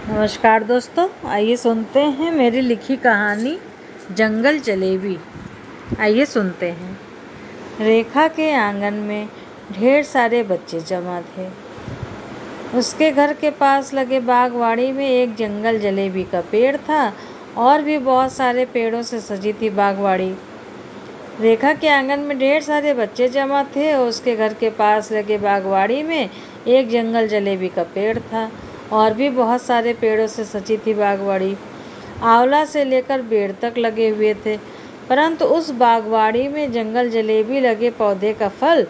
नमस्कार दोस्तों, आइए सुनते हैं मेरी लिखी कहानी जंगल जलेबी। आइए सुनते हैं। रेखा के आंगन में ढेर सारे बच्चे जमा थे। उसके घर के पास लगे बागवाड़ी में एक जंगल जलेबी का पेड़ था और भी बहुत सारे पेड़ों से सजी थी बागवाड़ी। रेखा के आंगन में ढेर सारे बच्चे जमा थे और उसके घर के पास लगे बागवाड़ी में एक जंगल जलेबी का पेड़ था और भी बहुत सारे पेड़ों से सजी थी बागवाड़ी। आंवला से लेकर बेर तक लगे हुए थे, परंतु उस बागवाड़ी में जंगल जलेबी लगे पौधे का फल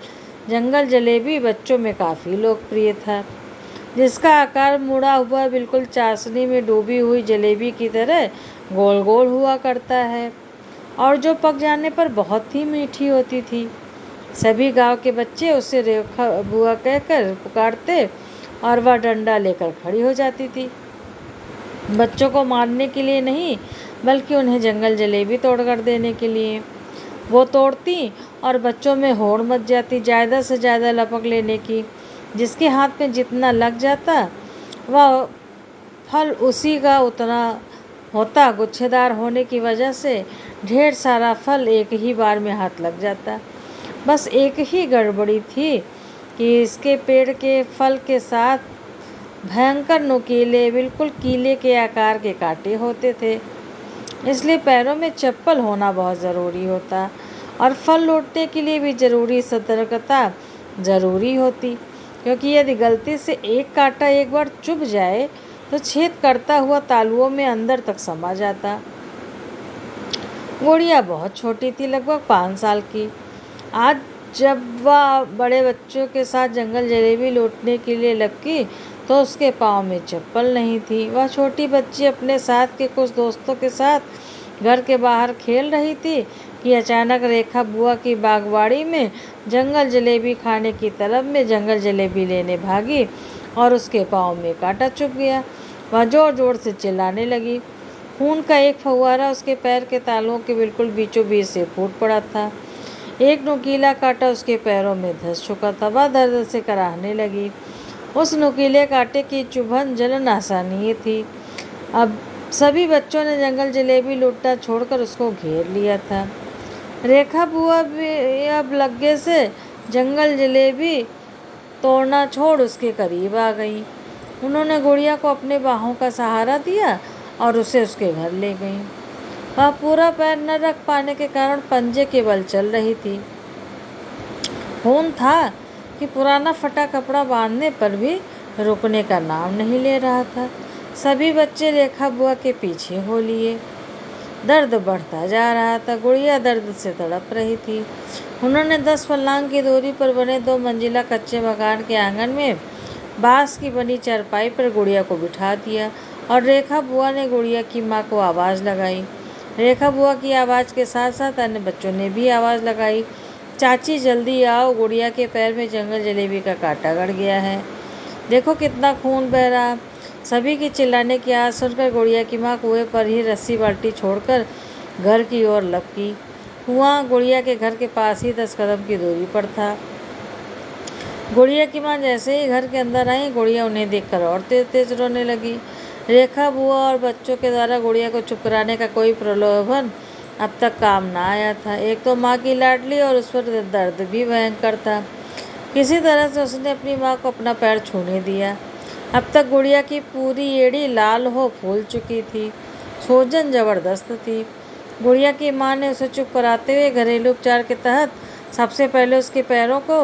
जंगल जलेबी बच्चों में काफ़ी लोकप्रिय था, जिसका आकार मुड़ा हुआ बिल्कुल चाशनी में डूबी हुई जलेबी की तरह गोल गोल हुआ करता है और जो पक जाने पर बहुत ही मीठी होती थी। सभी गांव के बच्चे उसे रेखा बुआ कहकर पुकारते और वह डंडा लेकर खड़ी हो जाती थी, बच्चों को मारने के लिए नहीं बल्कि उन्हें जंगल जलेबी तोड़कर देने के लिए। वो तोड़ती और बच्चों में होड़ मच जाती ज़्यादा से ज़्यादा लपक लेने की। जिसके हाथ में जितना लग जाता वह फल उसी का उतना होता। गुच्छेदार होने की वजह से ढेर सारा फल एक ही बार में हाथ लग जाता। बस एक ही गड़बड़ी थी कि इसके पेड़ के फल के साथ भयंकर नुकीले बिल्कुल कीले के आकार के कांटे होते थे, इसलिए पैरों में चप्पल होना बहुत ज़रूरी होता और फल लूटने के लिए भी ज़रूरी सतर्कता ज़रूरी होती, क्योंकि यदि गलती से एक कांटा एक बार चुभ जाए तो छेद करता हुआ तालुओं में अंदर तक समा जाता। गुड़िया बहुत छोटी थी, लगभग 5 साल की। आज जब वह बड़े बच्चों के साथ जंगल जलेबी लूटने के लिए लपकी तो उसके पाँव में चप्पल नहीं थी। वह छोटी बच्ची अपने साथ के कुछ दोस्तों के साथ घर के बाहर खेल रही थी कि अचानक रेखा बुआ की बागवाड़ी में जंगल जलेबी खाने की तलब में जंगल जलेबी लेने भागी और उसके पाँव में कांटा चुभ गया। वह जोर जोर से चिल्लाने लगी। खून का एक फव्वारा उसके पैर के तालुओं के बिल्कुल बीचों बीच से फूट पड़ा था। एक नुकीला कांटा उसके पैरों में धंस चुका था। वह दर्द से कराहने लगी। उस नुकीले कांटे की चुभन जलन आसानी थी। अब सभी बच्चों ने जंगल जलेबी लूटना छोड़कर उसको घेर लिया था। रेखा बुआ भी अब लग्गे से जंगल जलेबी तोड़ना छोड़ उसके करीब आ गई। उन्होंने गुड़िया को अपने बाहों का सहारा दिया और उसे उसके घर ले गई। वह पूरा पैर न रख पाने के कारण पंजे के बल चल रही थी। खून था कि पुराना फटा कपड़ा बांधने पर भी रुकने का नाम नहीं ले रहा था। सभी बच्चे रेखा बुआ के पीछे हो लिए। दर्द बढ़ता जा रहा था। गुड़िया दर्द से तड़प रही थी। उन्होंने 10 फर्लांग की दूरी पर बने 2 मंजिला कच्चे मकान के आंगन में बांस की बनी चारपाई पर गुड़िया को बिठा दिया और रेखा बुआ ने गुड़िया की माँ को आवाज़ लगाई। रेखा बुआ की आवाज़ के साथ साथ अन्य बच्चों ने भी आवाज़ लगाई, चाची जल्दी आओ, गुड़िया के पैर में जंगल जलेबी का कांटा गड़ गया है, देखो कितना खून बह रहा। सभी की चिल्लाने की आवाज़ सुनकर गुड़िया की माँ कुएं पर ही रस्सी बाल्टी छोड़कर घर की ओर लपकी। कुआं गुड़िया के घर के पास ही 10 कदम की दूरी पर था। गुड़िया की माँ जैसे ही घर के अंदर आई, गुड़िया उन्हें देखकर और तेज तेज रोने लगी। रेखा बुआ और बच्चों के द्वारा गुड़िया को चुप कराने का कोई प्रलोभन अब तक काम ना आया था। एक तो माँ की लाडली और उस पर दर्द भी भयंकर था। किसी तरह से उसने अपनी माँ को अपना पैर छूने दिया। अब तक गुड़िया की पूरी एड़ी लाल हो फूल चुकी थी। सूजन जबरदस्त थी। गुड़िया की माँ ने उसे चुप कराते हुए घरेलू उपचार के तहत सबसे पहले उसके पैरों को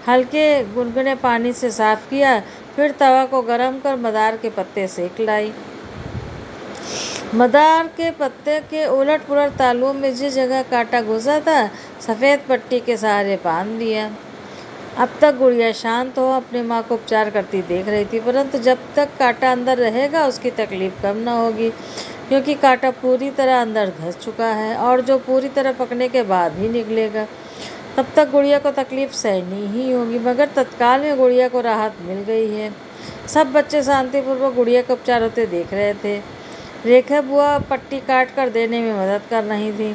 हल्के गुनगुने पानी से साफ किया, फिर तवा को गर्म कर मदार के पत्ते सेक लाई। मदार के पत्ते के उलट पुलट तालुओं में जिस जगह कांटा घुसा था, सफ़ेद पट्टी के सहारे बांध दिया। अब तक गुड़िया शांत हो अपनी माँ को उपचार करती देख रही थी, परंतु जब तक कांटा अंदर रहेगा उसकी तकलीफ कम न होगी, क्योंकि कांटा पूरी तरह अंदर धंस चुका है और जो पूरी तरह पकने के बाद ही निकलेगा। तब तक गुड़िया को तकलीफ सहनी ही होगी, मगर तत्काल में गुड़िया को राहत मिल गई है। सब बच्चे शांतिपूर्वक गुड़िया का उपचार होते देख रहे थे। रेखा बुआ पट्टी काट कर देने में मदद कर रही थी।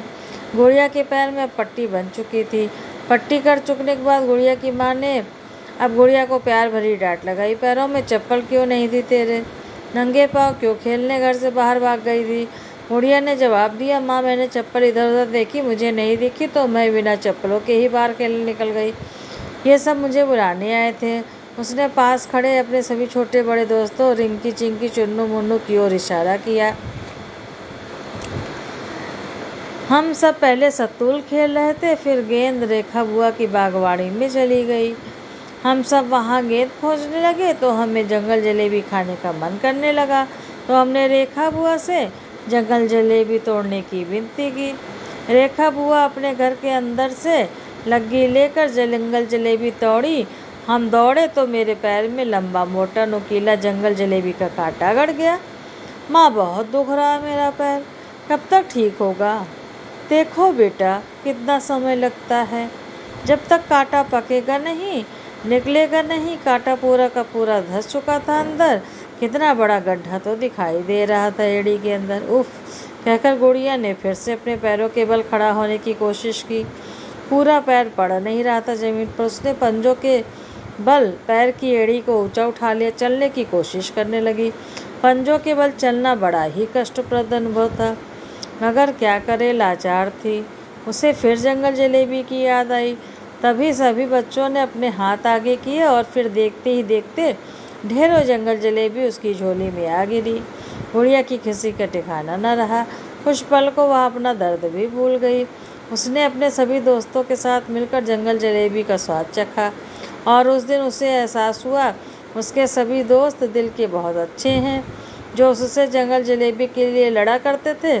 गुड़िया के पैर में पट्टी बन चुकी थी। पट्टी कर चुकने के बाद गुड़िया की माँ ने अब गुड़िया को प्यार भरी डांट लगाई। पैरों में चप्पल क्यों नहीं थी तेरे? नंगे पाँव क्यों खेलने घर से बाहर भाग गई थी? गुड़िया ने जवाब दिया, माँ मैंने चप्पल इधर उधर देखी, मुझे नहीं दिखी तो मैं बिना चप्पलों के ही बाहर खेलने निकल गई। ये सब मुझे बुलाने आए थे। उसने पास खड़े अपने सभी छोटे बड़े दोस्तों रिंकी चिंकी चुन्नू मुन्नू की ओर इशारा किया। हम सब पहले सतुल खेल रहे थे, फिर गेंद रेखा बुआ की बागवानी में चली गई। हम सब वहाँ गेंद खोजने लगे तो हमें जंगल जलेबी खाने का मन करने लगा, तो हमने रेखा बुआ से जंगल जलेबी तोड़ने की विनती की। रेखा बुआ अपने घर के अंदर से लग्गी लेकर जंगल जलेबी तोड़ी। हम दौड़े तो मेरे पैर में लंबा मोटा नुकीला जंगल जलेबी का कांटा गड़ गया। माँ बहुत दुख रहा है मेरा पैर, कब तक ठीक होगा? देखो बेटा कितना समय लगता है, जब तक कांटा पकेगा नहीं, निकलेगा नहीं। कांटा पूरा का पूरा धंस चुका था अंदर, कितना बड़ा गड्ढा तो दिखाई दे रहा था एड़ी के अंदर। उफ कहकर गुड़िया ने फिर से अपने पैरों के बल खड़ा होने की कोशिश की। पूरा पैर पड़ नहीं रहा था जमीन पर। उसने पंजों के बल पैर की एड़ी को ऊंचा उठा लिया, चलने की कोशिश करने लगी। पंजों के बल चलना बड़ा ही कष्टप्रद अनुभव था, मगर क्या करे, लाचार थी। उसे फिर जंगल जलेबी की याद आई। तभी सभी बच्चों ने अपने हाथ आगे किए और फिर देखते ही देखते ढेरों जंगल जलेबी उसकी झोली में आ गिरी। गुड़िया की खुशी का ठिकाना न रहा। कुछ पल को वह अपना दर्द भी भूल गई। उसने अपने सभी दोस्तों के साथ मिलकर जंगल जलेबी का स्वाद चखा और उस दिन उसे एहसास हुआ उसके सभी दोस्त दिल के बहुत अच्छे हैं। जो उससे जंगल जलेबी के लिए लड़ा करते थे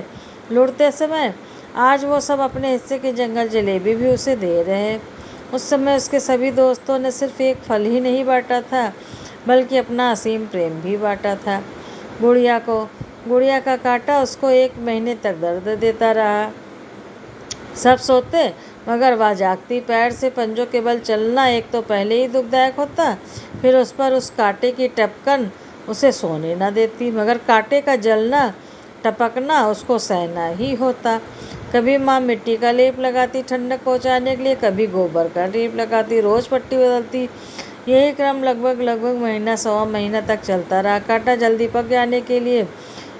लुढ़ते समय, आज वो सब अपने हिस्से की जंगल जलेबी भी उसे दे रहे। उस समय उसके सभी दोस्तों ने सिर्फ एक फल ही नहीं बांटा था, बल्कि अपना असीम प्रेम भी बांटा था। गुड़िया का कांटा उसको 1 महीने तक दर्द देता रहा। सब सोते मगर वह जागती। पैर से पंजों के बल चलना एक तो पहले ही दुखदायक होता, फिर उस पर उस कांटे की टपकन उसे सोने न देती, मगर कांटे का जलना टपकना उसको सहना ही होता। कभी माँ मिट्टी का लेप लगाती ठंडक पहुँचाने के लिए, कभी गोबर का लेप लगाती, रोज पट्टी बदलती। यही क्रम लगभग महीना 1.25 महीना तक चलता रहा। कांटा जल्दी पक जाने के लिए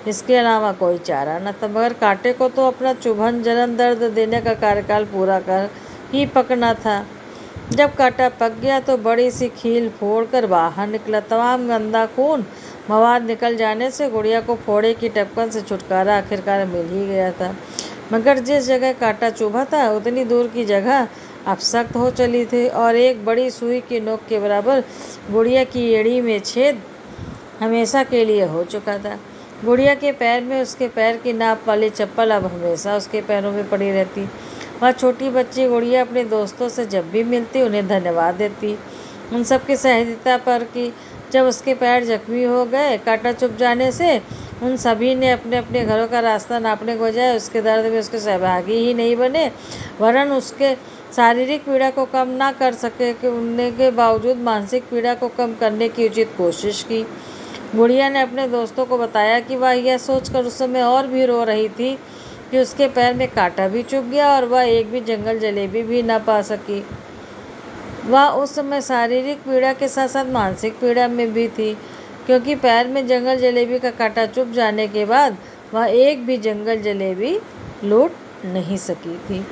इसके अलावा कोई चारा न था, मगर कांटे को तो अपना चुभन जलन दर्द देने का कार्यकाल पूरा कर ही पकना था। जब कांटा पक गया तो बड़ी सी खील फोड़कर बाहर निकला। तमाम गंदा खून मवाद निकल जाने से गुड़िया को फोड़े की टपकन से छुटकारा आखिरकार मिल ही गया था, मगर जिस जगह कांटा चुभा था उतनी दूर की जगह अब सख्त हो चली थी और एक बड़ी सुई की नोक के बराबर गुड़िया की एड़ी में छेद हमेशा के लिए हो चुका था। गुड़िया के पैर में उसके पैर की नाप वाली चप्पल अब हमेशा उसके पैरों में पड़ी रहती। वह छोटी बच्ची गुड़िया अपने दोस्तों से जब भी मिलती उन्हें धन्यवाद देती, उन सब की सहजता पर कि जब उसके पैर जख्मी हो गए कांटा चुभ जाने से, उन सभी ने अपने अपने घरों का रास्ता नापने के बजाय उसके दर्द में उसके सहभागी ही नहीं बने, वरन उसके शारीरिक पीड़ा को कम ना कर सके उनने के बावजूद मानसिक पीड़ा को कम करने की उचित कोशिश की। गुड़िया ने अपने दोस्तों को बताया कि वह यह सोचकर उस समय और भी रो रही थी कि उसके पैर में कांटा भी चुभ गया और वह एक भी जंगल जलेबी भी न पा सकी। वह उस समय शारीरिक पीड़ा के साथ साथ मानसिक पीड़ा में भी थी, क्योंकि पैर में जंगल जलेबी का कांटा चुभ जाने के बाद वह एक भी जंगल जलेबी लूट नहीं सकी थी।